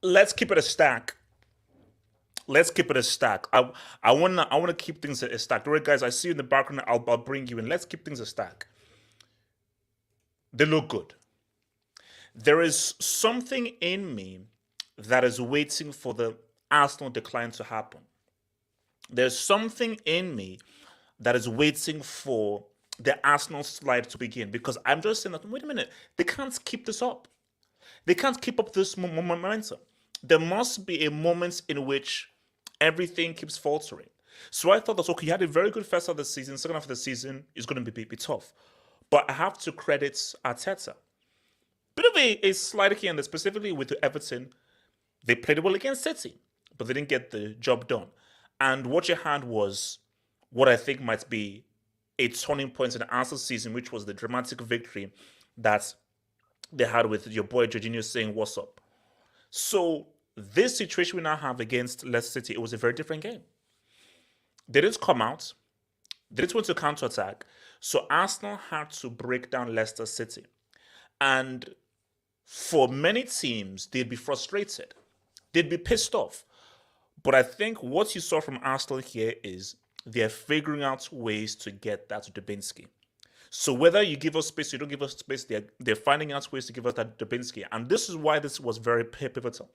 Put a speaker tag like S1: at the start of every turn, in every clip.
S1: Let's keep it a stack. Let's keep it a stack. I wanna keep things a stack. All right, guys. I see you in the background. I'll bring you in. Let's keep things a stack. They look good. There is something in me that is waiting for the Arsenal decline to happen. There's something in me that is waiting for the Arsenal slide to begin because I'm just saying that, wait a minute, they can't keep this up. They can't keep up this momentum. There must be a moment in which everything keeps faltering. So I thought that, okay, you had a very good first half of the season, second half of the season is going to be tough. But I have to credit Arteta. Bit of a slight here, and specifically with Everton, they played well against City, but they didn't get the job done. And what you had was what I think might be a turning point in the Arsenal season, which was the dramatic victory that they had with your boy Jorginho saying, "What's up?" So this situation we now have against Leicester City, it was a very different game. They didn't come out. They didn't want to counter-attack. So Arsenal had to break down Leicester City. And for many teams, they'd be frustrated. They'd be pissed off. But I think what you saw from Arsenal here is they're figuring out ways to get that to Dubinsky. So whether you give us space, you don't give us space, they're finding out ways to give us that Dubinsky. And this is why this was very pivotal.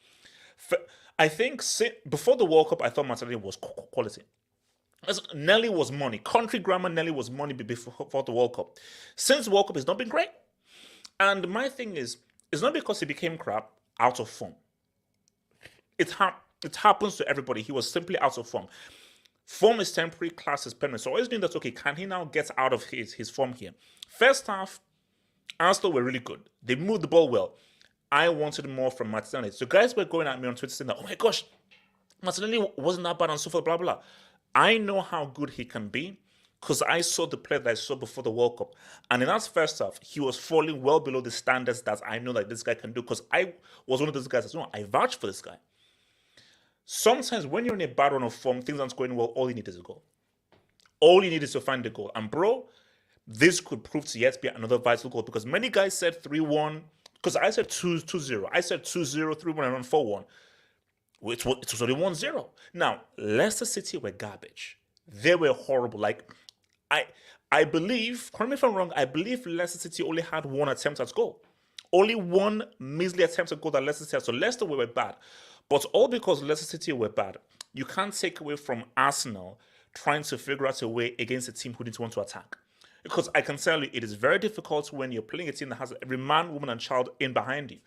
S1: I think before the World Cup, I thought Martinelli was quality. Nelly was money. Country grammar, Nelly was money before the World Cup. Since the World Cup, it's not been great. And my thing is, it's not because he became crap, out of form. It happens to everybody. He was simply out of form. Form is temporary, class is permanent. So I always think that, okay, can he now get out of his form here? First half, Arsenal were really good. They moved the ball well. I wanted more from Martinelli. So guys were going at me on Twitter saying that, oh my gosh, Martinelli wasn't that bad and so forth, blah, blah, blah. I know how good he can be because I saw the player that I saw before the World Cup. And in that first half, he was falling well below the standards that I know that this guy can do because I was one of those guys that, I vouch for this guy. Sometimes when you're in a bad run of form, things aren't going well, all you need is a goal. All you need is to find the goal. And bro, this could prove to yet be another vital goal because many guys said 3-1, because I said 2-0. I said 2-0, 3-1, and 4-1. It was only 1-0. Now, Leicester City were garbage. They were horrible. Like, I believe, correct me if I'm wrong, I believe Leicester City only had one attempt at goal. Only one measly attempt at goal that Leicester City had. So Leicester were bad. But all because Leicester City were bad, you can't take away from Arsenal trying to figure out a way against a team who didn't want to attack. Because I can tell you, it is very difficult when you're playing a team that has every man, woman, and child in behind you.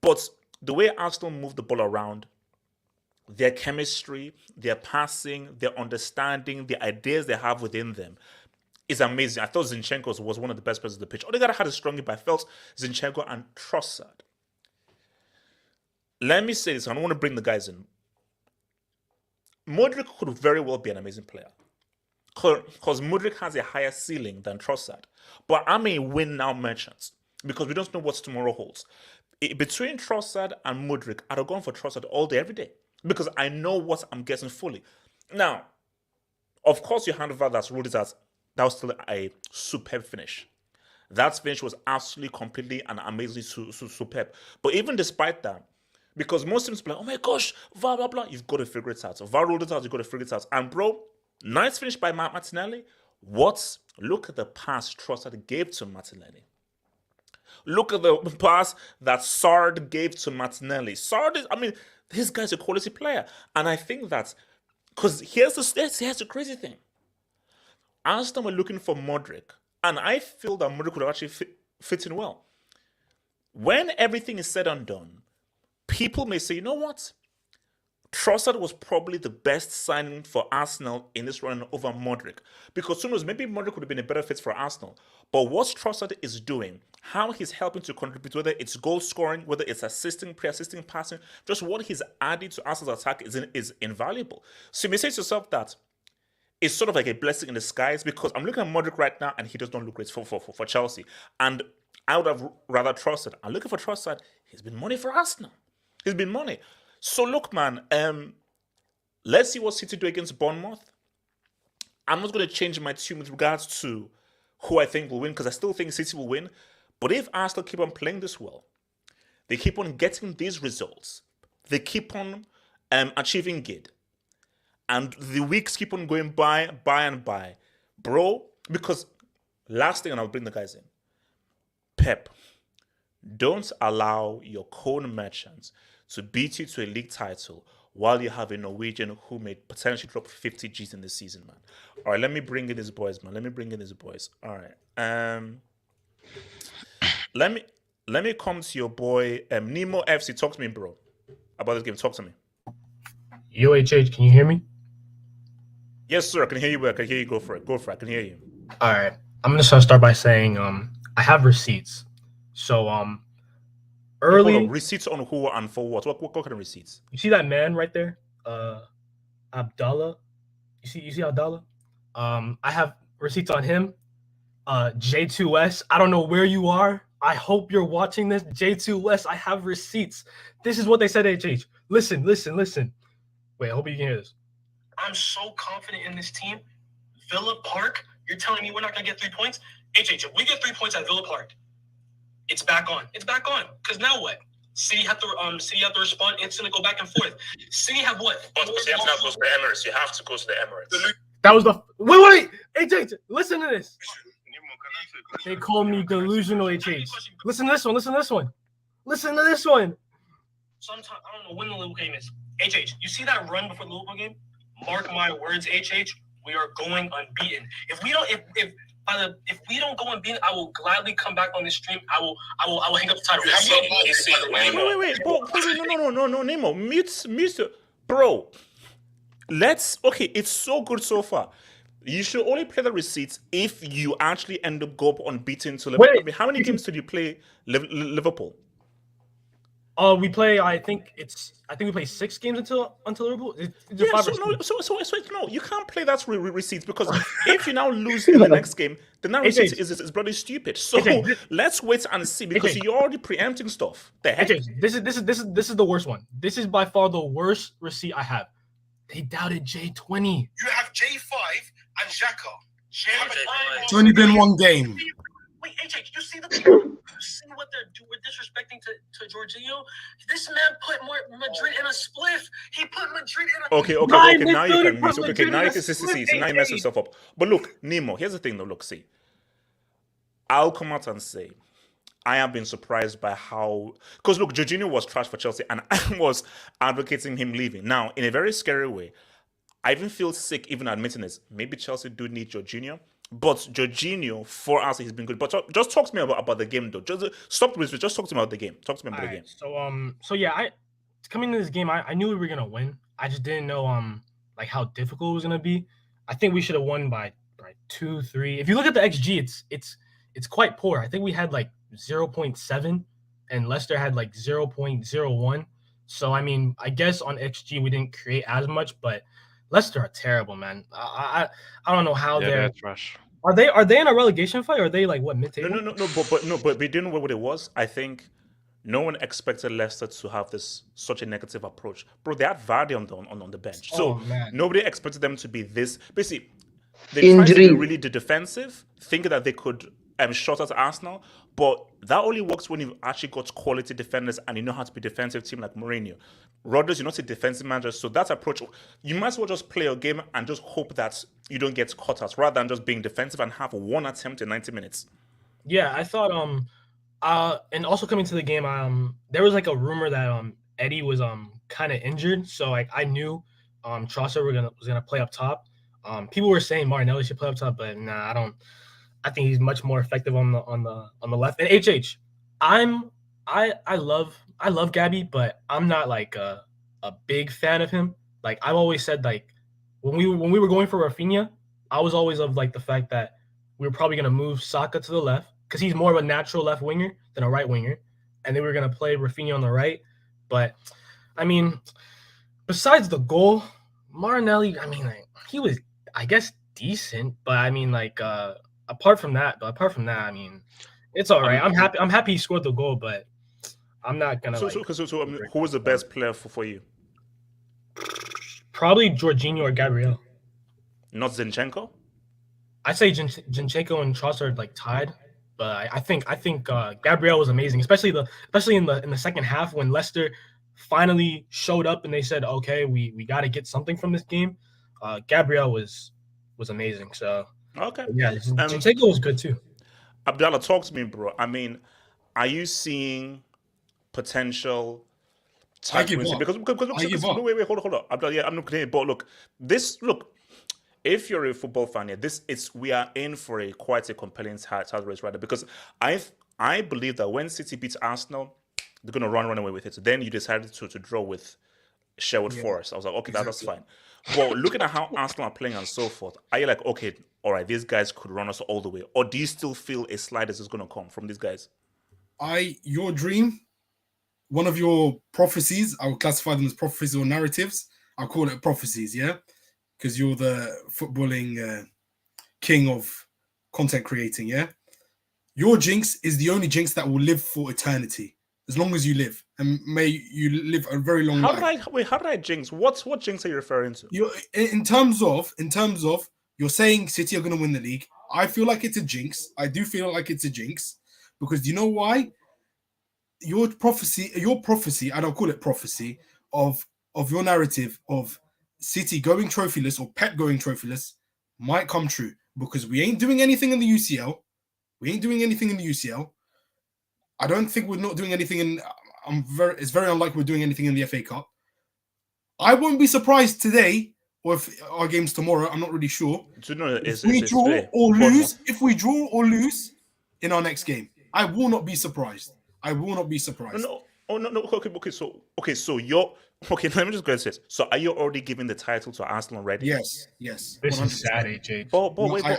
S1: But the way Arsenal moved the ball around, their chemistry, their passing, their understanding, the ideas they have within them is amazing. I thought Zinchenko was one of the best players on the pitch. Odegaard had a strong game, but I felt Zinchenko and Trossard. Let me say this, I don't want to bring the guys in. Modric could very well be an amazing player. Because Modric has a higher ceiling than Trossard. But I'm a win now merchant. Because we don't know what tomorrow holds. Between Trossard and Modric, I'd have gone for Trossard all day, every day. Because I know what I'm getting fully. Now, of course, you hand over that ruled it as that was still a superb finish. That finish was absolutely, completely, and amazingly superb. But even despite that, because most teams play, oh my gosh, blah, blah, blah, you've got to figure it out. So VAR ruled it out, you've got to figure it out. And bro, nice finish by Martinelli. What? Look at the pass Trossard gave to Martinelli. Look at the pass that Sard gave to Martinelli. Sard is, this guy's a quality player. And I think that, because here's the crazy thing. Arsenal were looking for Modric. And I feel that Modric would actually fit in well. When everything is said and done, people may say, you know what? Trossard was probably the best signing for Arsenal in this run over Modric. Because who knows, maybe Modric would have been a better fit for Arsenal. But what Trossard is doing, how he's helping to contribute, whether it's goal scoring, whether it's assisting, pre-assisting, passing, just what he's added to Arsenal's attack is invaluable. So you may say to yourself that it's sort of like a blessing in disguise because I'm looking at Modric right now and he does not look great for Chelsea. And I would have rather Trossard. I'm looking for Trossard. He's been money for Arsenal. He's been money. So look, man, let's see what City do against Bournemouth. I'm not going to change my tune with regards to who I think will win because I still think City will win. But if Arsenal keep on playing this well, they keep on getting these results, they keep on achieving good, and the weeks keep on going by, bro, because last thing, and I'll bring the guys in, Pep, don't allow your corn merchants to beat you to a league title while you have a Norwegian who may potentially drop 50 G's in this season, man. All right, let me bring in his boys, man. All right. Let me come to your boy, Nemo FC. Talk to me, bro, about this game. Talk to me.
S2: Yo, HH, can you hear me?
S1: Yes, sir. I can hear you. I can hear you. Go for it. I can hear you.
S2: All right. I'm going to start by saying I have receipts. So early
S1: hold on. Receipts on who and for what? What kind of receipts?
S2: You see that man right there? Abdallah. You see Abdallah? I have receipts on him. J2S. I don't know where you are. I hope you're watching this. J2S. I have receipts. This is what they said, HH. Listen. Wait, I hope you can hear this. I'm so confident in this team. Villa Park, you're telling me we're not going to get 3 points? HH, if we get 3 points at Villa Park, it's back on. Because now what? City have to respond instantly, go back and forth. City have what?
S1: But you have to go to the Emirates. You have to go to the Emirates.
S2: That was the... Wait. HH, listen to this. They call me delusional, HH. Listen to this one. Sometimes, I don't know when the Liverpool game is. HH, you see that run before the Liverpool game? Mark my words, HH, we are going unbeaten. If we don't go unbeaten, I will gladly come back on this stream. I will hang up the title.
S1: Wait. No, Nemo. Mute. Bro. It's so good so far. You should only play the receipts if you actually end up go up unbeaten to Liverpool.
S2: Wait,
S1: how many games did you play Liverpool?
S2: We play. I think we play 6 games until Liverpool.
S1: No, you can't play that receipts because if you now lose in the next game, then that receipt is bloody stupid. So let's wait and see because you're already preempting stuff. The heck?
S2: This is the worst one. This is by far the worst receipt I have. They doubted J20.
S3: You have J5 and Xhaka.
S4: It's only been 1 game.
S2: Wait, HH, you see what they're doing? We're disrespecting to Jorginho. This man put Madrid in a spliff. He put Madrid in a...
S1: Okay. Now you can miss. Okay, now you can see. Now you mess yourself up. But look, Nemo, here's the thing though. Look, see. I'll come out and say, I have been surprised by how... Because look, Jorginho was trash for Chelsea and I was advocating him leaving. Now, in a very scary way, I even feel sick even admitting this. Maybe Chelsea do need Jorginho. But Jorginho, for us, he's been good. But just talk to me about the game, though. Just talk to me about the game. Talk to me about the game.
S2: So yeah, coming into this game, I knew we were gonna win. I just didn't know like how difficult it was gonna be. I think we should have won by 2, 3. If you look at the XG, it's quite poor. I think we had like 0.7, and Leicester had like 0.01. So I mean, I guess on XG we didn't create as much, but Leicester are terrible, man. I don't know how they're
S5: trash.
S2: Are they in a relegation fight? Or are they like what mid-table?
S1: No. But we didn't know what it was. I think no one expected Leicester to have such a negative approach, bro. They had Vardy on the bench, so nobody expected them to be this. Basically, they tried to be really defensive, thinking that they could shot at Arsenal, but that only works when you've actually got quality defenders and you know how to be a defensive team like Mourinho. Rodgers, you're not a defensive manager, so that approach, you might as well just play your game and just hope that you don't get caught out rather than just being defensive and have one attempt in 90 minutes.
S2: Yeah, I thought and also coming to the game, there was like a rumor that Eddie was kind of injured, so like I knew Trossard was gonna play up top. People were saying Martinelli should play up top, but nah, I don't. I think he's much more effective on the left. And HH, I love Gabby, but I'm not like a a big fan of him. Like I've always said, like when we were going for Rafinha, I was always of like the fact that we were probably gonna move Saka to the left because he's more of a natural left winger than a right winger, and they were gonna play Rafinha on the right. But I mean, besides the goal, Martinelli, I mean, like, he was, I guess, decent, but I mean, like, apart from that, I mean, it's all right. I'm happy he scored the goal, but I'm not gonna.
S1: Who was the best player for you?
S2: Probably Jorginho or Gabriel.
S1: Not Zinchenko.
S2: I'd say Zinchenko and Trossard like tied, but I think Gabriel was amazing, especially in the second half when Leicester finally showed up and they said, okay, we got to get something from this game. Gabriel was amazing. So
S1: okay,
S2: yeah, Zinchenko was good too.
S1: Abdallah, talk to me, bro. I mean, are you seeing potential?
S4: I give up.
S1: Because wait, hold on. Abdallah, yeah, I'm not kidding. But look. If you're a football fan, yeah, we are in for quite a compelling title race right now, because I believe that when City beats Arsenal, they're gonna run away with it. So then you decided to draw with Sherwood Forest. I was like, okay, that's fine. But looking at how Arsenal are playing and so forth, are you like, okay, all right, these guys could run us all the way, or do you still feel a slide is gonna come from these guys?
S4: Your dream, one of your prophecies, I would classify them as prophecies or narratives. I'll call it prophecies, yeah. Because you're the footballing king of content creating, yeah? Your jinx is the only jinx that will live for eternity, as long as you live. And may you live a very long life.
S1: How did I jinx? What jinx are you referring to?
S4: In terms of, you're saying City are going to win the league. I feel like it's a jinx. I do feel like it's a jinx. Because you know why? Your prophecy, I don't call it prophecy, of your narrative of City going trophyless or Pep going trophyless might come true, because we ain't doing anything in the UCL. I don't think we're not doing anything in. It's very unlikely we're doing anything in the FA Cup. I won't be surprised today, or if our game's tomorrow. I'm not really sure. If we draw or lose in our next game, I will not be surprised.
S1: No. Okay. So you're okay. Let me just go and say this. So are you already giving the title to Arsenal already?
S4: Yes.
S2: This is sad, AJ.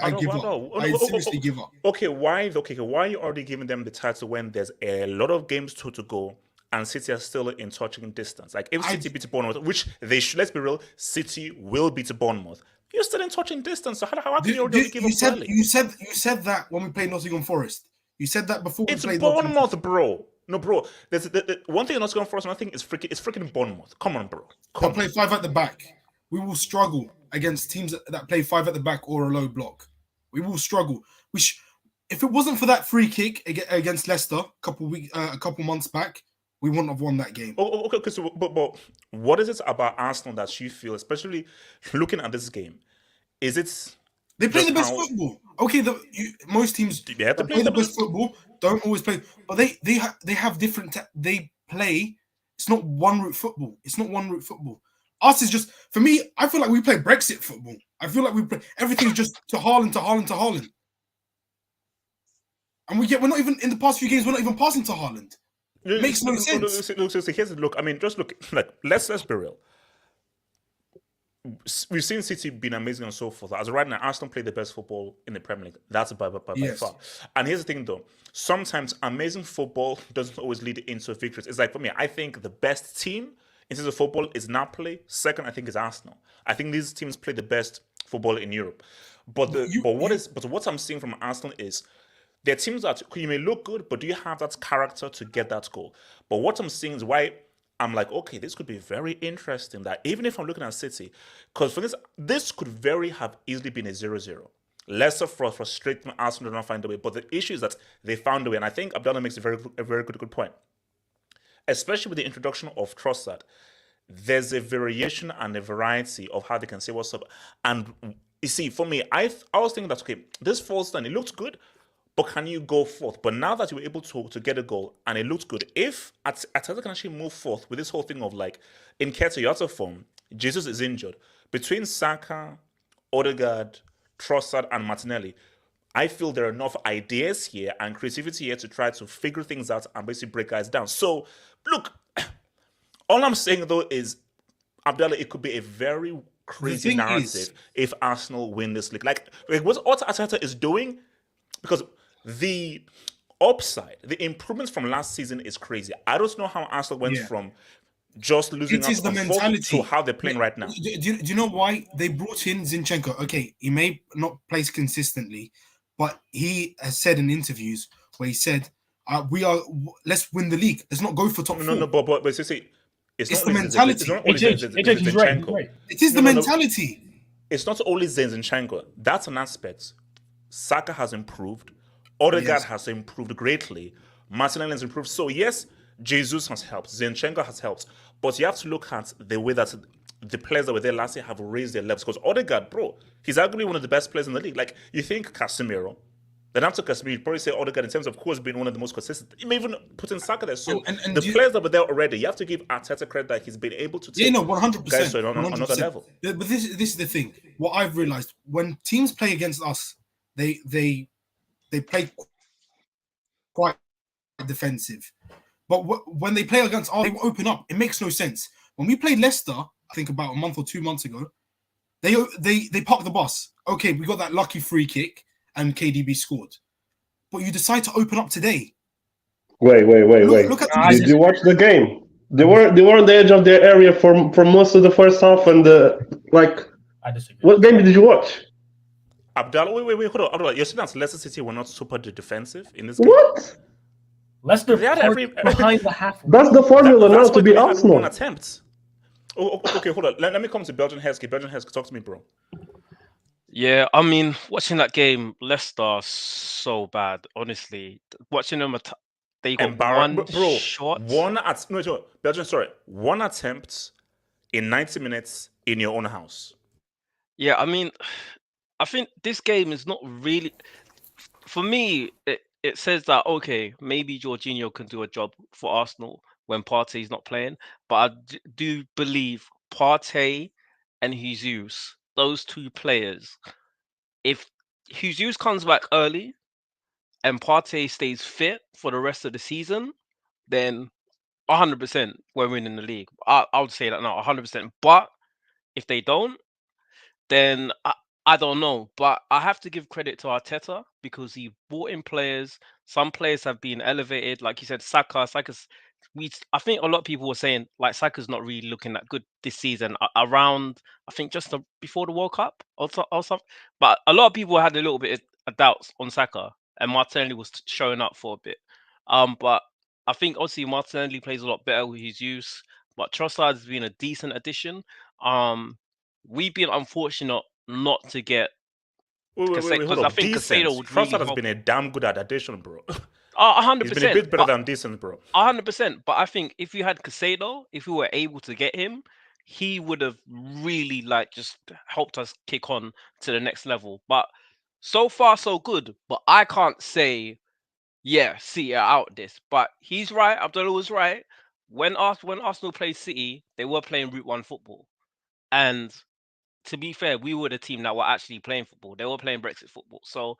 S4: I give up. I seriously give up.
S1: Okay, why are you already giving them the title when there's a lot of games to go and City are still in touching distance? Like if City beats Bournemouth, which they should, let's be real, City will beat Bournemouth. You're still in touching distance. So how can you already give up?
S4: You said that when we played Nottingham Forest. You said that before we played
S1: Bournemouth, bro. No, bro. There's the one thing in Nottingham Forest, and I think it's freaking Bournemouth. Come on, bro.
S4: They'll play 5 at the back. We will struggle against teams that play 5 at the back or a low block. We will struggle. If it wasn't for that free kick against Leicester a couple months back, we wouldn't have won that game.
S1: Okay. So, but what is it about Arsenal that you feel, especially looking at this game, is it?
S4: They play the best football. Okay, most teams play the best football. Don't always play, but they have different. They play. It's not one route football. Us is just, for me. I feel like we play Brexit football. I feel like we play everything's just to Haaland. And we're not even in the past few games. We're not even passing to Haaland. It makes no sense.
S1: Look. I mean, just look. Like let's be real. We've seen City being amazing and so forth. As of right now, Arsenal play the best football in the Premier League. That's by far. And here's the thing, though. Sometimes amazing football doesn't always lead into victories. It's like, for me, I think the best team in terms of football is Napoli. Second, I think, is Arsenal. I think these teams play the best football in Europe. But what I'm seeing from Arsenal is they're teams that you may look good, but do you have that character to get that goal? But what I'm seeing is why I'm like, okay, this could be very interesting. That even if I'm looking at City, because for this could very have easily been a 0-0. Leicester frustrating Arsenal did not find a way. But the issue is that they found a way. And I think Abdallah makes a very good point. Especially with the introduction of Trossard, there's a variation and a variety of how they can say what's up. And you see, for me, I was thinking that, okay, this falls down, it looks good, but can you go forth? But now that you were able to get a goal and it looks good, if Arteta can actually move forth with this whole thing of like, in Keita form, Jesus is injured. Between Saka, Odegaard, Trossard, and Martinelli, I feel there are enough ideas here and creativity here to try to figure things out and basically break guys down. So, look, all I'm saying though is Abdallah, it could be a very crazy
S4: thing
S1: narrative
S4: is-
S1: if Arsenal win this league. Like what Arteta is doing, because the upside, the improvements from last season is crazy. I don't know how Arsenal went
S4: Yeah.
S1: from just losing
S4: It is
S1: out
S4: the
S1: on fourth
S4: mentality
S1: to how they're playing right now.
S4: Do you know why they brought in Zinchenko? Okay, he may not play consistently, but he has said in interviews where he said, let's win the league. Let's not go for top four.
S1: No, but see, it's not
S4: the
S1: only
S4: mentality.
S1: It's not only
S2: HH, he's right. He's
S1: Zinchenko.
S2: right.
S4: It is the
S1: No.
S4: mentality.
S1: It's not only Zinchenko. That's an aspect. Saka has improved. Odegaard has improved greatly. Martinelli has improved. So yes, Jesus has helped. Zinchenko has helped. But you have to look at the way that the players that were there last year have raised their levels. Because Odegaard, bro, he's arguably one of the best players in the league. Like, you think Casemiro, then after Casemiro, you'd probably say Odegaard in terms of course being one of the most consistent. You may even put in Saka there. So
S4: And
S1: the players that were there already, you have to give Arteta credit that he's been able to take
S4: 100%.
S1: guys to another level.
S4: But this is the thing. What I've realized, when teams play against us, they play quite defensive. But when they play against us, they open up. It makes no sense. When we played Leicester, I think about a month or 2 months ago, they parked the bus. Okay, we got that lucky free kick and KDB scored. But you decide to open up today.
S5: Wait.
S4: Look at
S5: Did you watch the game? They were on the edge of their area for most of the first half, and
S2: I disagree.
S5: what game did you watch?
S1: Abdallah, wait, hold on. Abdallah, you're saying that Leicester City were not super defensive in this game?
S5: What?
S2: Leicester
S1: They had
S2: behind the half.
S5: That's the formula now to
S1: why
S5: be
S1: they had
S5: Arsenal.
S1: one attempt. Oh, okay, hold on. Let me come to Belgian Heskey. Belgian Heskey, talk to me, bro.
S6: Yeah, I mean, watching that game, Leicester so bad. Honestly, watching them, they got one shot.
S1: One attempt in 90 minutes in your own house.
S6: Yeah, I mean, I think this game is not really, for me. It says that okay, maybe Jorginho can do a job for Arsenal when Partey's not playing, but I do believe Partey and Jesus, those two players, if Jesus comes back early and Partey stays fit for the rest of the season, then 100% we're winning the league. I would say that now, 100%. But if they don't, then I don't know. But I have to give credit to Arteta because he brought in players. Some players have been elevated. Like you said, Saka's. I think a lot of people were saying like Saka's not really looking that good this season. Around, I think just before the World Cup or something. But a lot of people had a little bit of doubts on Saka, and Martinelli was showing up for a bit. But I think obviously Martinelli plays a lot better with his use. But Trossard has been a decent addition. We've been unfortunate not to get
S1: Wait,
S6: because I think Casado would really
S1: Trossard has
S6: help.
S1: been a damn good addition, bro.
S6: 100%.
S1: He's been a bit better than decent, bro.
S6: 100%. But I think if you had Casado, if we were able to get him, he would have really just helped us kick on to the next level. But so far so good. But I can't say, yeah, City are out this. But he's right. Abdullah was right. When Arsenal played City, they were playing Route 1 football. And to be fair, we were the team that were actually playing football. They were playing Brexit football. So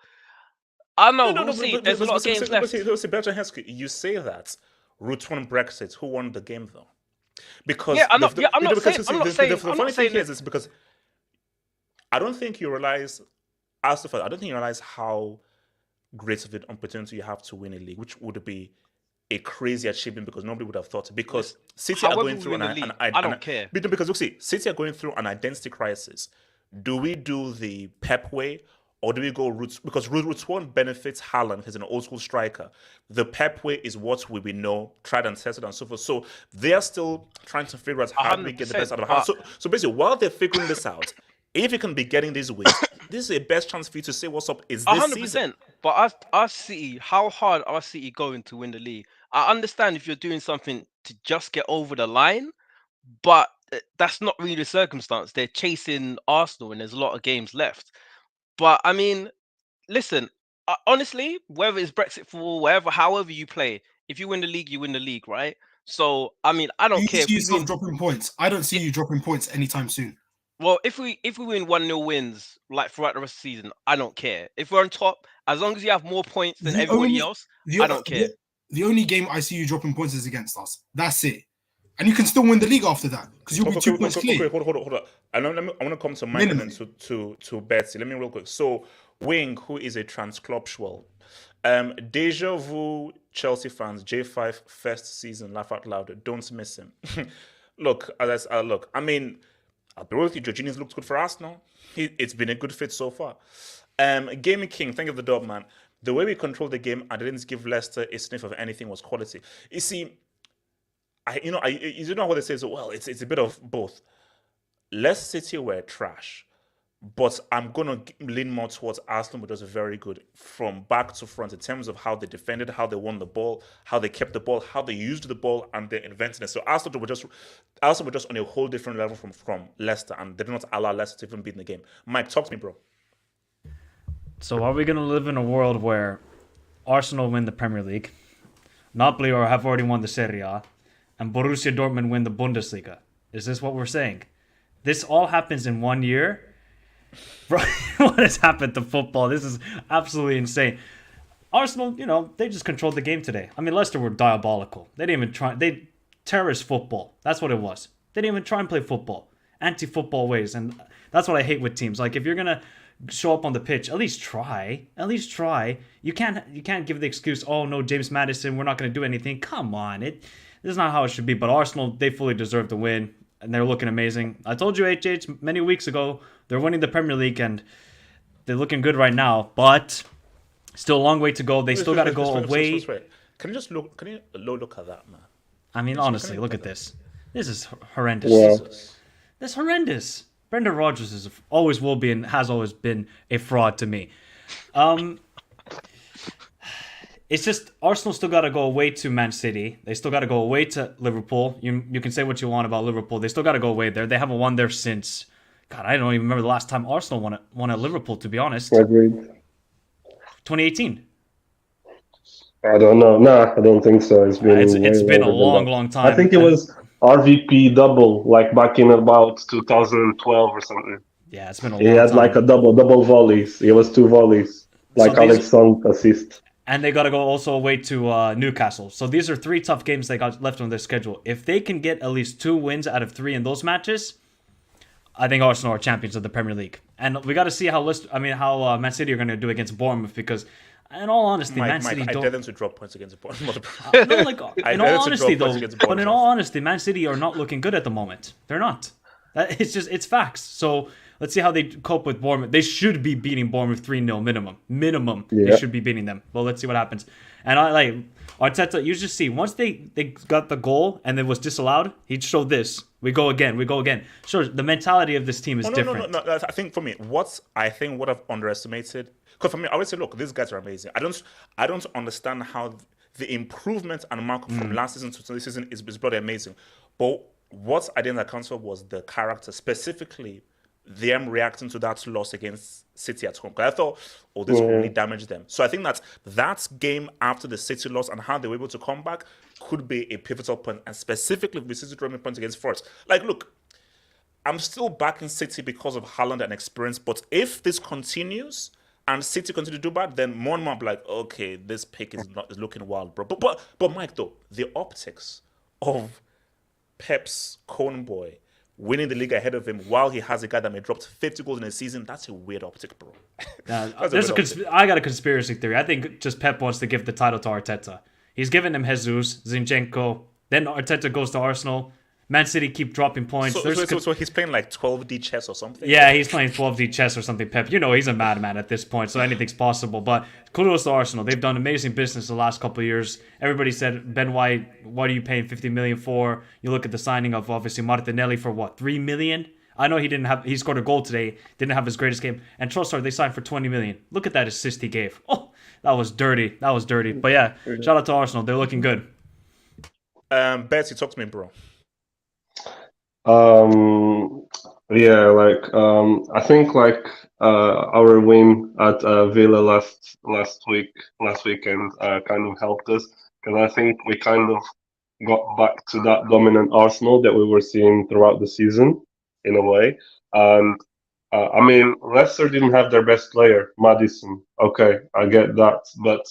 S6: I don't know. We'll see. There's a lot of games left.
S1: Belgian Heskey, you say that Route 1 Brexit. Who won the game though? Because
S6: I'm not saying.
S1: The funny thing here is because I don't think you realize, I don't think you realize how great of an opportunity you have to win a league, which would be a crazy achievement because nobody would have thought it. Because City are going through
S6: I don't care.
S1: Because look, see, City are going through an identity crisis. Do we do the Pep way? Or do we go Route? Because Route 1 benefits Haaland, he's an old school striker. The Pep way is what we know, tried and tested and so forth. So they are still trying to figure out how do we get the best out of Haaland. So basically, while they're figuring this out, if you can be getting these wins, this is the best chance for you to say what's up. Is this 100%? Season.
S6: But our City, how hard are City going to win the league? I understand if you're doing something to just get over the line, but that's not really the circumstance. They're chasing Arsenal, and there's a lot of games left. But I mean, listen, honestly, whether it's Brexit football, however you play, if you win the league, you win the league, right? So I mean, I don't care.
S4: You see yourself dropping points. I don't see you dropping points anytime soon.
S6: Well, if we win 1-0 wins like throughout the rest of the season, I don't care. If we're on top, as long as you have more points than everybody else, I don't care.
S4: The only game I see you dropping points is against us. That's it. and you can still win the league after that because you'll be 2 points clear.
S1: Okay, hold on. I want to come to Mike and then to Betsy. Let me real quick. So, Wing, who is a transclubsual, deja vu Chelsea fans, J5 first season, laugh out loud. Don't miss him. Look, I mean, I'll be real with you. Jorginho's looked good for Arsenal. It's been a good fit so far. Gaming King, thank you for the dub, man. The way we controlled the game and didn't give Leicester a sniff of anything was quality. You see, you know what they say. So, well, it's a bit of both. Leicester City were trash, but I'm gonna lean more towards Arsenal, which was very good from back to front in terms of how they defended, how they won the ball, how they kept the ball, how they used the ball, and they invented it. So Arsenal were just on a whole different level from Leicester, and they did not allow Leicester to even beat in the game. Mike, talk to me, bro.
S7: So are we going to live in a world where Arsenal win the Premier League, Napoli or have already won the Serie A, and Borussia Dortmund win the Bundesliga? Is this what we're saying? This all happens in 1 year? Bro, what has happened to football? This is absolutely insane. Arsenal, they just controlled the game today. I mean, Leicester were diabolical. They didn't even try. They terrorist football. That's what it was. They didn't even try and play football. Anti-football ways. And that's what I hate with teams. Like, if you're going to show up on the pitch, at least try. You can't give the excuse, oh no, James Maddison, we're not going to do anything. Come on, this is not how it should be. But Arsenal, they fully deserve the win, and they're looking amazing. I told you, HH, many weeks ago, they're winning the Premier League, and they're looking good right now. But still a long way to go. They still got to go away.
S1: Can you look at that, man?
S7: I mean, honestly, look at this. This is horrendous.
S5: Yeah.
S7: This is horrendous. Brendan Rodgers always will be and has always been a fraud to me. It's just Arsenal still got to go away to Man City. They still got to go away to Liverpool. You can say what you want about Liverpool. They still got to go away there. They haven't won there since, God, I don't even remember the last time Arsenal won at Liverpool, to be honest.
S5: Agreed.
S7: 2018.
S5: I don't know. Nah, I don't think so. It's been
S7: It's been a long,
S5: that.
S7: long time.
S5: I think it was RVP double, like back in about 2012 or something.
S7: Yeah, it's been a long
S5: He
S7: time.
S5: had like a double volleys. It was 2 volleys, like Alex Song assist.
S7: And they got to go also away to Newcastle. So these are 3 tough games they got left on their schedule. If they can get at least 2 wins out of 3 in those matches, I think Arsenal are champions of the Premier League. And we got to see how Man City are going to do against Bournemouth, because in all honesty, Man City
S1: I
S7: don't.
S1: dare them to drop points against Bournemouth.
S7: No, like, in all honesty, though. But in all honesty, Man City are not looking good at the moment. They're not. It's facts. So let's see how they cope with Bournemouth. They should be beating Bournemouth 3-0 minimum.
S5: Yeah.
S7: They should be beating them. Well, let's see what happens. And I like Arteta. You just see once they got the goal and it was disallowed, he'd show this. We go again. Sure, the mentality of this team is different.
S1: No. I think for me, what I've underestimated. Because for me, I would say, look, these guys are amazing. I don't understand how the improvement and markup from last season to this season is bloody amazing. But what I didn't account for was the character, specifically them reacting to that loss against City at home. Because I thought, this will really damage them. So I think that game after the City loss and how they were able to come back could be a pivotal point, and specifically with City drawing points against Forest. Like, look, I'm still backing City because of Haaland and experience, but if this continues and City continue to do bad, then more and more I'm like, okay, this pick is looking wild, bro. But Mike, though, the optics of Pep's Cone Boy winning the league ahead of him while he has a guy that may drop 50 goals in a season, that's a weird optic, bro.
S7: I got a conspiracy theory. I think just Pep wants to give the title to Arteta. He's given him Jesus, Zinchenko, then Arteta goes to Arsenal. Man City keep dropping points.
S1: So he's playing like 12D chess or something?
S7: Yeah, he's playing 12D chess or something, Pep. He's a madman at this point, so anything's possible. But kudos to Arsenal. They've done amazing business the last couple of years. Everybody said, Ben White, what are you paying 50 million for? You look at the signing of, obviously, Martinelli for what, 3 million? I know he scored a goal today, didn't have his greatest game. And Trossard, they signed for 20 million. Look at that assist he gave. Oh, that was dirty. But yeah, shout out to Arsenal. They're looking good.
S1: Betsy, talk to me, bro.
S5: I think our win at Villa last weekend kind of helped us, because I think we kind of got back to that dominant Arsenal that we were seeing throughout the season in a way. And Leicester didn't have their best player, Maddison. Okay, I get that, but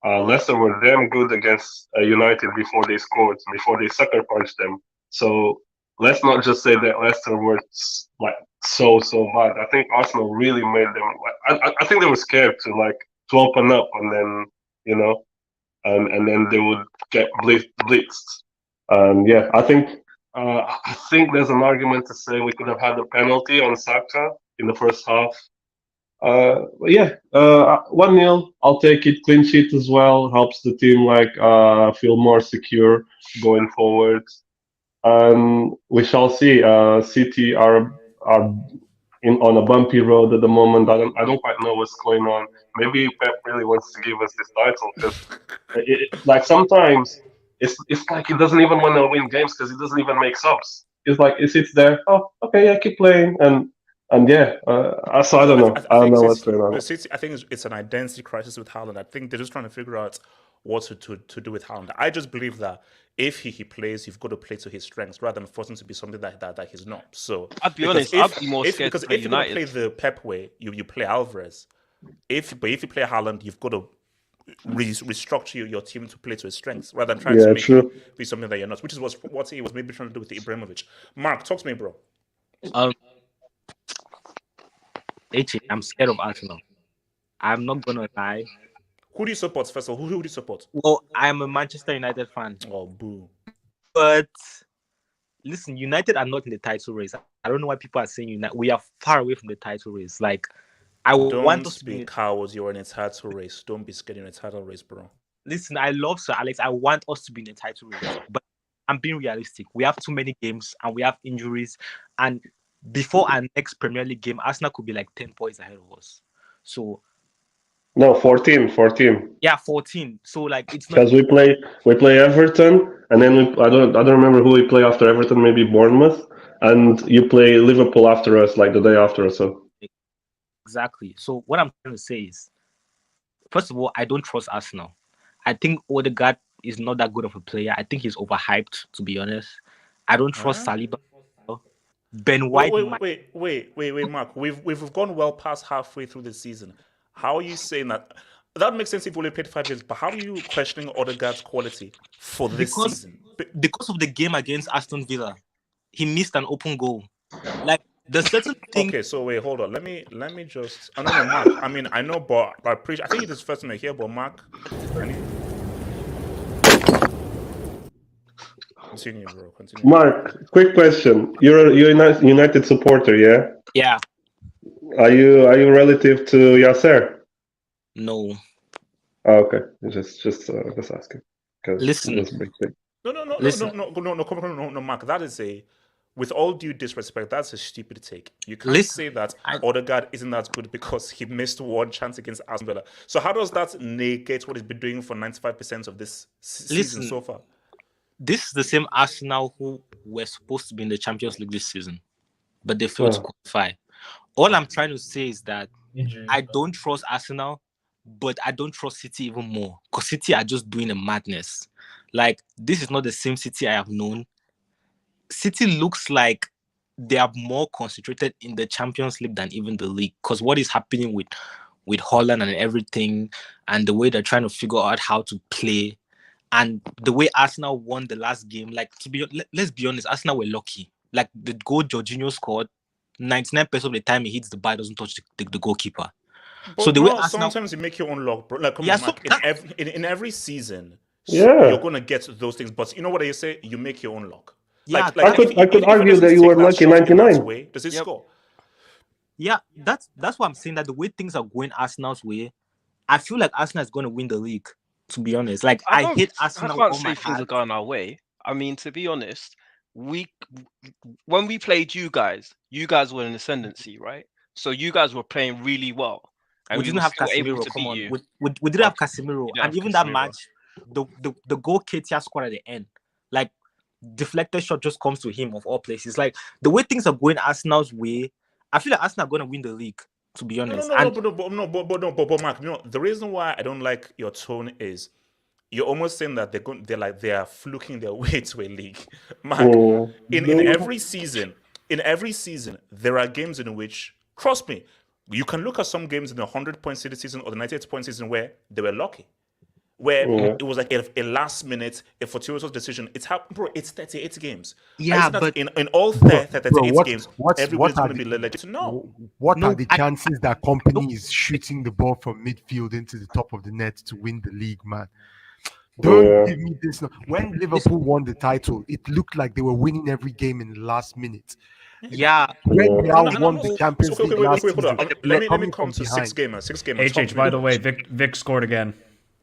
S5: Leicester were damn good against United before they scored, before they sucker punched them. So let's not just say that Leicester were like so bad. I think Arsenal really made them. I think they were scared to open up, and then and then they would get blitzed. Yeah, I think there's an argument to say we could have had a penalty on Saka in the first half. But yeah, 1-0. I'll take it. Clean sheet as well helps the team feel more secure going forward. And we shall see. City are on a bumpy road at the moment. I don't quite know what's going on. Maybe Pep really wants to give us this title because sometimes it's like he doesn't even want to win games because he doesn't even make subs. It's like he sits there. Oh, okay, yeah, keep playing and yeah. So I don't know. I don't know what's going on.
S1: City, I think it's an identity crisis with Haaland. I think they're just trying to figure out what to do with Haaland. I just believe that if he plays, you've got to play to his strengths rather than forcing to be something that he's not. So
S6: I'd be honest, I'd be more scared
S1: because
S6: to play
S1: if you're going to
S6: United.
S1: play the Pep way, you play Alvarez. But if you play Haaland, you've got to restructure your team to play to his strengths rather than trying to make you be something that you're not, which is what he was maybe trying to do with Ibrahimovic. Mark, talk to me, bro.
S8: I'm scared of Arsenal. I'm not gonna lie.
S1: Who do you support, first of all? Who do you support?
S8: Well, I'm a Manchester United fan.
S1: Oh, boo.
S8: But listen, United are not in the title race. I don't know why people are saying United. We are far away from the title race. Like,
S1: Don't
S8: want us to
S1: be cowards. You're in a title race. Don't be scared in a title race, bro.
S8: Listen, I love Sir Alex. I want us to be in the title race. But I'm being realistic. We have too many games and we have injuries. And before our next Premier League game, Arsenal could be like 10 points ahead of us. So
S5: no, 14.
S8: Yeah, 14. So like it's not
S5: because we play Everton, and then I don't remember who we play after Everton. Maybe Bournemouth, and you play Liverpool after us, like the day after. So
S8: exactly. So what I'm trying to say is, first of all, I don't trust Arsenal. I think Odegaard is not that good of a player. I think he's overhyped, to be honest. I don't trust Saliba. Ben White.
S1: Wait, Mark. We've gone well past halfway through the season. How are you saying that? That makes sense if we only played 5 years, but how are you questioning Odegaard's quality for this season?
S8: Because of the game against Aston Villa, he missed an open goal. Like the certain thing.
S1: Okay, so wait, hold on. Let me just. I don't know, Mark. I mean, I know, but I think it is first time I hear, but Mark, Continue, bro. Continue.
S5: Mark, quick question. You're a United supporter, yeah?
S8: Yeah.
S5: Are you relative to Yasser?
S8: No.
S5: Oh, okay. Just asking.
S8: Listen.
S1: No, Mark. That is with all due disrespect, that's a stupid take. You can't say that Odegaard isn't that good because he missed one chance against Aston Villa. So how does that negate what he's been doing for 95% of this season so far?
S8: This is the same Arsenal who were supposed to be in the Champions League this season, but they failed to qualify. All I'm trying to say is that I don't trust Arsenal, but I don't trust City even more because City are just doing a madness. Like, this is not the same City I have known. City looks like they are more concentrated in the Champions League than even the league, because what is happening with Holland and everything, and the way they're trying to figure out how to play, and the way Arsenal won the last game. Like, let's be honest, Arsenal were lucky. Like, the goal Jorginho scored, 99% of the time he hits the bar, doesn't touch the goalkeeper.
S1: But
S8: so the way Arsenal,
S1: sometimes you make your own luck, bro. Like, come on, Mark. In every season,
S5: you're
S1: gonna get those things. But you know what I say? You make your own luck.
S8: Yeah,
S5: I could argue that you were lucky 99.
S1: Does he score?
S8: Yeah, that's what I'm saying. That the way things are going Arsenal's way, I feel like Arsenal is going to win the league. To be honest, like I hate Arsenal.
S6: I can't say things are going our way. I mean, to be honest, when we played you guys were in ascendancy, right? So you guys were playing really well, and
S8: we didn't have Casemiro. Come on, we didn't have Casemiro, and even that match, the goal Ketia scored at the end, like deflected shot just comes to him of all places. Like the way things are going Arsenal's way, I feel like Arsenal are going to win the league. To be honest,
S1: but Mark, the reason why I don't like your tone is you're almost saying that they are fluking their way to a league. Mark, in every season, there are games in which, trust me, you can look at some games in the 100-point City season or the 98-point season where they were lucky. where
S5: Yeah.
S1: it was like a last minute, a fortuitous decision. It's happened, bro. It's 38 games.
S8: Yeah,
S1: Isn't that
S8: but
S1: in all
S9: Bro,
S1: 38 games,
S9: what
S1: everybody's
S9: are
S1: going to
S9: the
S1: be legit to know.
S9: what
S8: no,
S9: are the
S8: I
S9: chances that company is shooting the ball from midfield into the top of the net to win the league, man? Don't
S5: Yeah.
S9: give me this. When Liverpool won the title, it looked like they were winning every game in the last minute.
S8: yeah.
S9: When
S5: Yeah.
S9: Real
S1: And I'm
S9: won
S1: not.
S9: the
S1: So
S9: Champions
S1: okay,
S9: League
S1: wait,
S9: last
S1: hold on.
S9: season, they
S1: Let
S9: were
S1: me
S9: coming
S1: come
S9: from
S1: to six
S9: behind.
S1: gamer. Talk
S7: HH,
S1: to
S7: by
S1: me.
S7: the way, Vic scored again.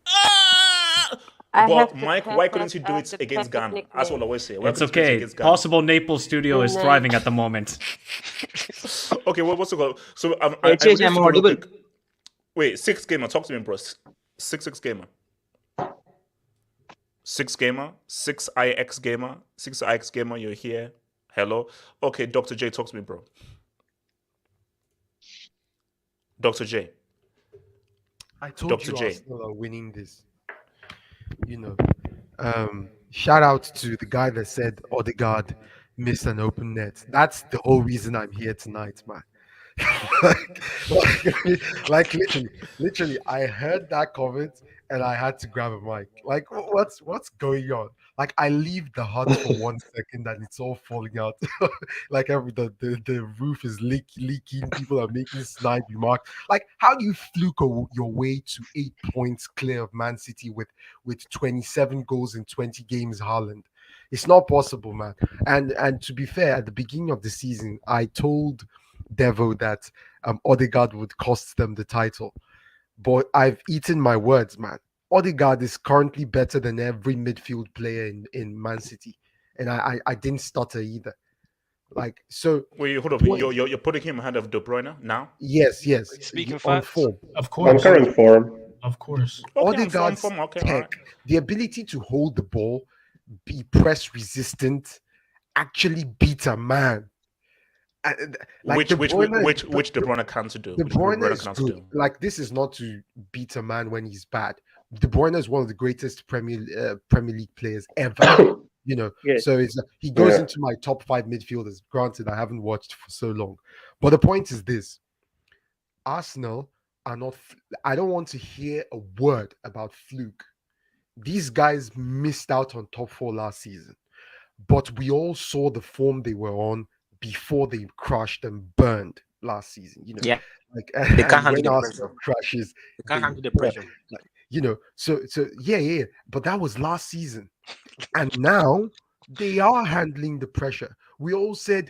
S1: Ah!
S10: I
S1: But
S10: have to
S1: Mike, why couldn't you do it
S10: the
S1: against
S10: perfect
S1: Ghana? That's what I
S10: nickname.
S1: always say. Why
S7: It's
S1: couldn't you do it
S7: okay.
S1: against Ghana?
S7: Possible Naples studio is
S10: Nice.
S7: thriving at the moment.
S1: Okay, what's it called? So I
S8: HH,
S1: released
S8: I'm
S1: to go real
S8: audible.
S1: quick. Wait, six gamer. Talk to me, bro. Six gamer. 6ix gamer. 6ix gamer. You're here. Hello. Okay, Dr. J, talk to me, bro. Dr. J.
S9: I told
S1: Dr.
S9: you
S1: J.
S9: Arsenal are winning this. Shout out to the guy that said Odegaard missed an open net. That's the whole reason I'm here tonight, man. like literally, I heard that comment and I had to grab a mic. Like, what's going on? Like, I leave the hut for 1 second and it's all falling out. Like the roof is leaking. People are making snide remarks. Like, how do you fluke your way to 8 points clear of Man City with 27 goals in 20 games, Haaland? It's not possible, man. And to be fair, at the beginning of the season, I told Devo that Odegaard would cost them the title. But I've eaten my words, man. Odegaard is currently better than every midfield player in Man City. And I didn't stutter either. Like, so
S1: Wait, hold up.
S9: point-
S1: You're putting him ahead of De Bruyne now?
S9: yes,
S6: Speaking
S9: on
S6: facts.
S9: form.
S2: Of
S5: On
S2: course.
S5: current form.
S2: Of course.
S1: Okay,
S9: Odegaard's
S1: okay,
S9: tech,
S1: all right.
S9: the ability to hold the ball, be press resistant, actually beat a man. Like
S1: Which
S9: De Bruyne,
S1: De Bruyne can't do.
S9: De
S1: Which De
S9: Bruyne
S1: Bruyne
S9: is
S1: can't
S9: good.
S1: do.
S9: Like, this is not to beat a man when he's bad. De Bruyne is one of the greatest Premier League players ever.
S8: Yes.
S9: So he goes
S5: Yeah.
S9: into my top 5 midfielders. Granted, I haven't watched for so long, but the point is this: Arsenal are not. I don't want to hear a word about fluke. These guys missed out on top 4 last season, but we all saw the form they were on before they crashed and burned last season.
S8: Yeah.
S9: Like,
S8: They can't
S9: and
S8: handle
S9: when
S8: the
S9: Arsenal
S8: pressure.
S9: crashes,
S8: They can't
S9: they
S8: handle the
S9: burn.
S8: pressure.
S9: Like, so yeah. But that was last season, and now they are handling the pressure. We all said,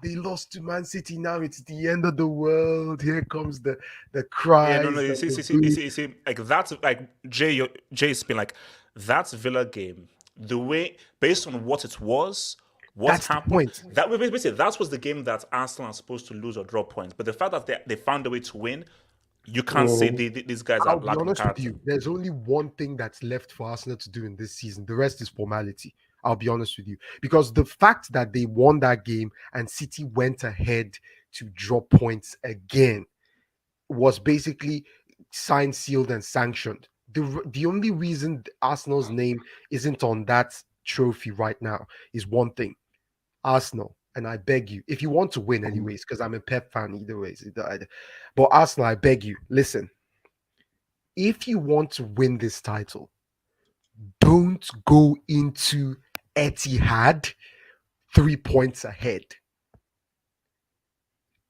S9: they lost to Man City. Now it's the end of the world. Here comes the cries.
S1: Yeah, no. You
S9: and
S1: see,
S9: the
S1: you see, like that's like Jay's been like that's Villa game. The way based on what it was, what
S9: That's the
S1: happened.
S9: point.
S1: That basically that was the game that Arsenal are supposed to lose or draw points. But the fact that they found a way to win, you can't say these guys
S9: I'll
S1: are
S9: be
S1: lacking
S9: honest with
S1: character.
S9: you. There's only one thing that's left for Arsenal to do in this season. The rest is formality. I'll be honest with you. Because the fact that they won that game and City went ahead to drop points again was basically signed, sealed, and sanctioned. The only reason Arsenal's name isn't on that trophy right now is one thing. Arsenal, and I beg you, if you want to win anyways, because I'm a Pep fan either ways. But Arsenal, I beg you, listen. If you want to win this title, don't go into Etihad 3 points ahead.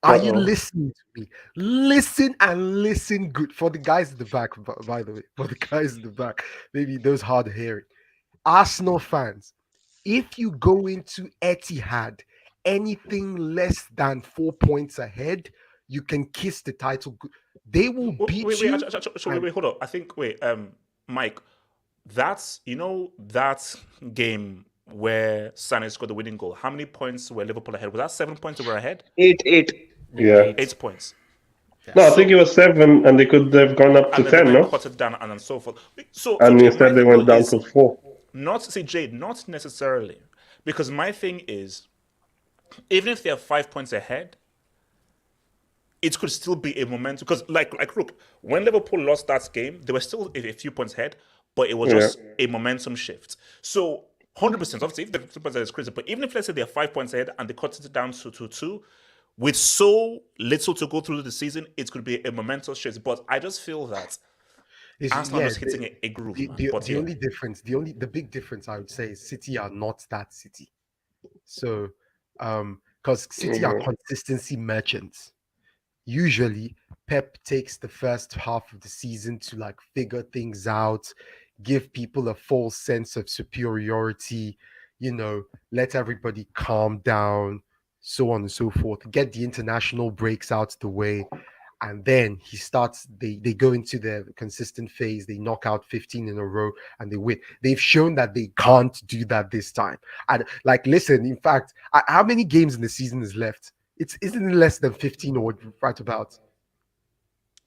S9: Are you listening to me? Listen and listen good. For the guys in the back, by the way, for the guys in the back, maybe those hard of hearing. Arsenal fans, if you go into Etihad anything less than 4 points ahead, you can kiss the title. They will beat you.
S1: Wait, hold up. I think Mike, that's that game where Sané scored the winning goal. How many points were Liverpool ahead? Was that 7 points they were ahead?
S8: 8.
S5: Yeah.
S1: 8 points.
S5: No, I think it was 7, and they could have gone up to
S1: And
S5: 10,
S1: then
S5: no?
S1: cut it down and then so forth. So
S5: And
S1: Jay,
S5: instead
S1: my
S5: they
S1: thing
S5: went
S1: though
S5: down
S1: is
S5: to 4.
S1: not necessarily, because my thing is, even if they are 5 points ahead, it could still be a momentum. Because like look, when Liverpool lost that game, they were still a few points ahead, but it was just a momentum shift. So 100%, obviously, if the 2 points ahead is crazy, but even if let's say they're 5 points ahead and they cut it down to 2, with so little to go through the season, it could be a momentous shift. But I just feel that Arsenal just hitting a groove, man. But
S9: the only difference, the big difference I would say is City are not that City. So, because City are consistency merchants. Usually, Pep takes the first half of the season to like figure things out, give people a false sense of superiority, let everybody calm down, so on and so forth, get the international breaks out the way. And then they go into their consistent phase. They knock out 15 in a row and they win. They've shown that they can't do that this time. And listen, in fact, how many games in the season is left? Isn't it less than 15 or right about?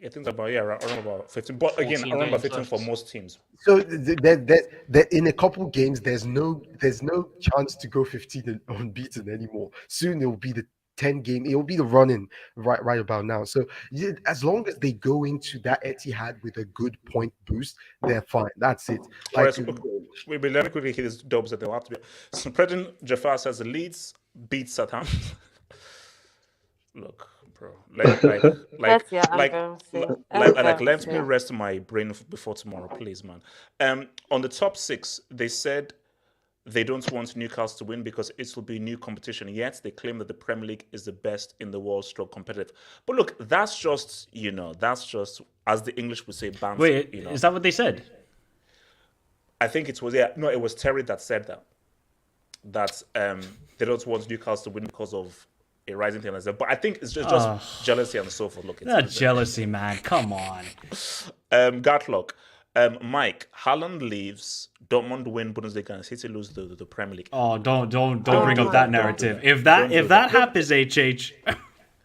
S1: I think around about 15. But again, around about 15 for most teams.
S9: So in a couple games, there's no chance to go 15 and unbeaten anymore. Soon it will be the 10 game. It will be the running right about now. So as long as they go into that Etihad with a good point boost, they're fine. That's it.
S1: Let me quickly hit his dubs that they'll have to be. So President Jafar says the Leeds beat Southampton. Look, bro. Let me rest my brain before tomorrow, please, man. On the top 6, they said they don't want Newcastle to win because it will be new competition. Yet they claim that the Premier League is the best in the world, stroke competitive. But look, that's just as the English would say, banter.
S7: Wait, is that what they said?
S1: I think it was Terry that said that. That they don't want Newcastle to win because of a rising thing like that. But I think it's just jealousy and so forth. Look,
S7: it's jealousy, man. Come on.
S1: Gatlock. Mike, Haaland leaves, Dortmund win Bundesliga, and City lose the Premier League.
S7: Oh, don't bring up that narrative. If that happens, HH.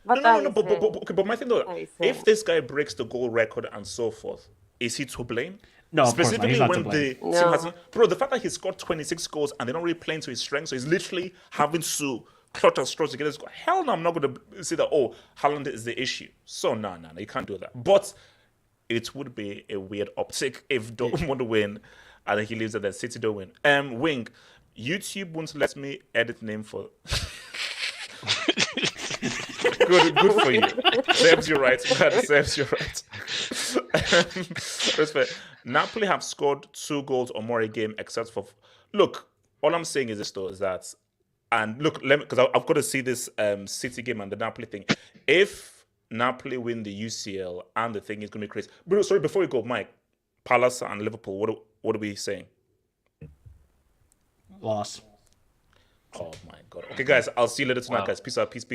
S1: No. But my thing though, if this guy breaks the goal record and so forth, is he to blame?
S7: No,
S1: specifically
S7: of course not. He's not
S1: when the team hasn't. Bro, the fact that he scored 26 goals and they're not really playing to his strength, so he's literally having to clutch at straws to get his goal. Hell no, I'm not going to say that. Haaland is the issue. So no, you can't do that. But it would be a weird optic if Dortmund win and then he leaves and then City don't win. Wing, YouTube won't let me edit name for. Good for you. Serves you right, man. Serves you right. Respect. Napoli have scored 2 goals or more a game, except for. Look, all I'm saying is this though, is that, and look, because I've got to see this City game and the Napoli thing. If Napoli win the UCL and the thing is going to be crazy. But sorry, before we go, Mike, Palace and Liverpool, what are we saying?
S7: Loss.
S1: Oh my God. Okay, guys, I'll see you later tonight, guys. Peace out. Peace.